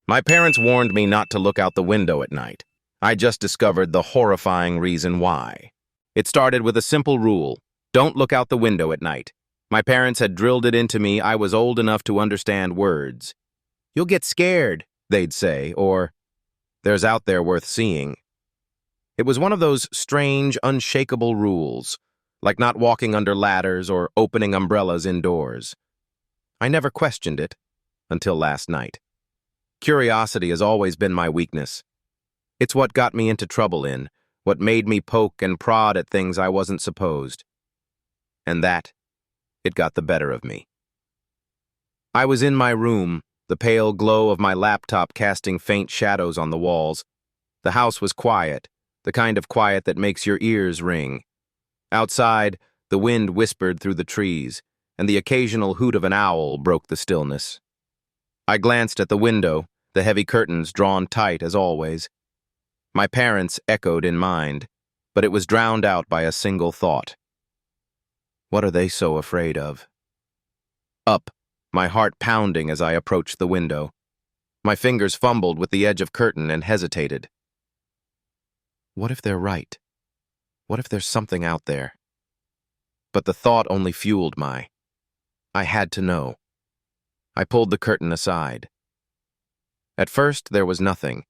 My parents warned me not to look out the window at night. I just discovered the horrifying reason why. It started with a simple rule: don't look out the window at night. My parents had drilled it into me. I was old enough to understand words. "You'll get scared," they'd say, or "there's out there worth seeing." It was one of those strange, unshakable rules, like not walking under ladders or opening umbrellas indoors. I never questioned it until last night. Curiosity has always been my weakness. It's what got me into trouble what made me poke and prod at things I wasn't supposed. And it got the better of me. I was in my room, the pale glow of my laptop casting faint shadows on the walls. The house was quiet, the kind of quiet that makes your ears ring. Outside, the wind whispered through the trees, and the occasional hoot of an owl broke the stillness. I glanced at the window, the heavy curtains drawn tight as always. My parents echoed in mind, but it was drowned out by a single thought. What are they so afraid of? Up, my heart pounding as I approached the window. My fingers fumbled with the edge of curtain and hesitated. What if they're right? What if there's something out there? But the thought only fueled I had to know. I pulled the curtain aside. At first, there was nothing,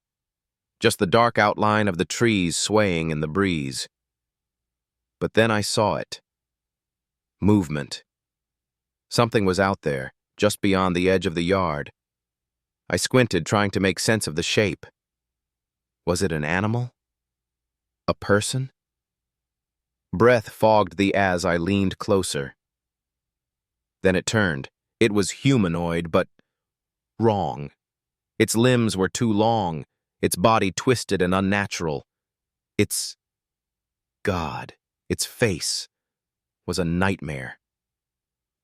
just the dark outline of the trees swaying in the breeze. But then I saw it. Movement. Something was out there, just beyond the edge of the yard. I squinted, trying to make sense of the shape. Was it an animal? A person? Breath fogged the air as I leaned closer. Then it turned. It was humanoid, but wrong. Its limbs were too long, its body twisted and unnatural. God, its face was a nightmare.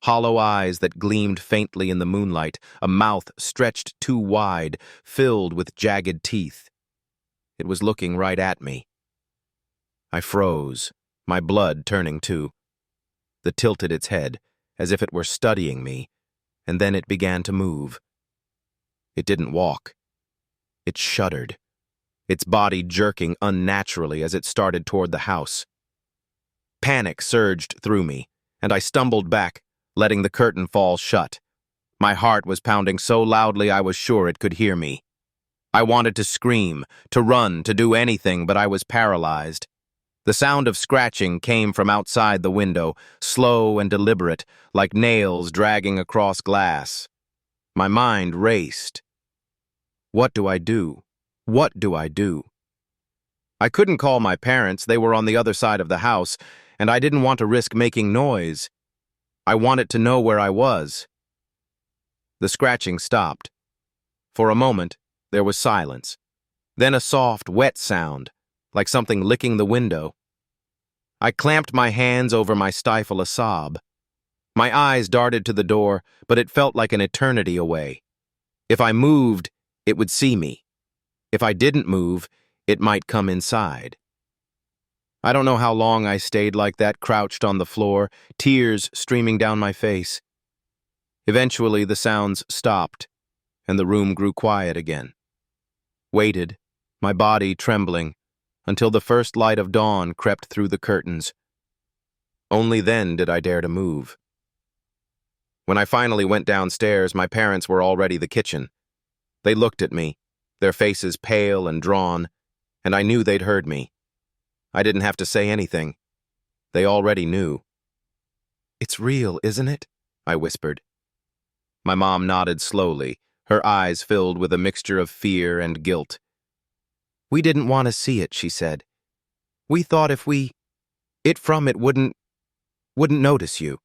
Hollow eyes that gleamed faintly in the moonlight, a mouth stretched too wide, filled with jagged teeth. It was looking right at me. I froze, my blood turning too. It tilted its head, as if it were studying me, and then it began to move. It didn't walk. It shuddered, its body jerking unnaturally as it started toward the house. Panic surged through me, and I stumbled back, letting the curtain fall shut. My heart was pounding so loudly I was sure it could hear me. I wanted to scream, to run, to do anything, but I was paralyzed. The sound of scratching came from outside the window, slow and deliberate, like nails dragging across glass. My mind raced. What do I do? What do I do? I couldn't call my parents. They were on the other side of the house, and I didn't want to risk making noise. I wanted to know where I was. The scratching stopped. For a moment, there was silence. Then a soft, wet sound, like something licking the window. I clamped my hands over my stifle a sob. My eyes darted to the door, but it felt like an eternity away. If I moved, it would see me. If I didn't move, it might come inside. I don't know how long I stayed like that, crouched on the floor, tears streaming down my face. Eventually, the sounds stopped, and the room grew quiet again. Waited, my body trembling, until the first light of dawn crept through the curtains. Only then did I dare to move. When I finally went downstairs, my parents were already in the kitchen. They looked at me, their faces pale and drawn, and I knew they'd heard me. I didn't have to say anything. They already knew. "It's real, isn't it?" I whispered. My mom nodded slowly, her eyes filled with a mixture of fear and guilt. "We didn't want to see it," she said. "We thought if it wouldn't notice you."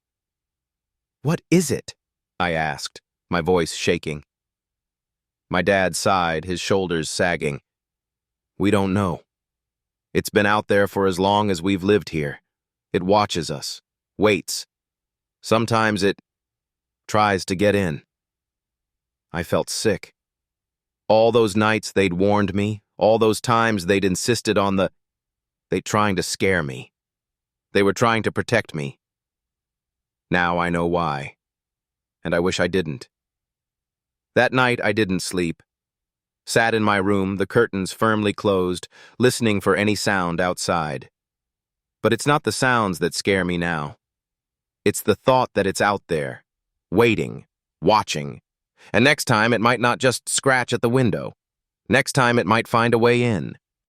"What is it?" I asked, my voice shaking. My dad sighed, his shoulders sagging. "We don't know. It's been out there for as long as we've lived here. It watches us, waits. Sometimes it tries to get in." I felt sick. All those nights they'd warned me, all those times they'd insisted on they trying to scare me. They were trying to protect me. Now I know why, and I wish I didn't. That night I didn't sleep. Sat in my room, the curtains firmly closed, listening for any sound outside. But it's not the sounds that scare me now. It's the thought that it's out there, waiting, watching. And next time it might not just scratch at the window. Next time it might find a way in.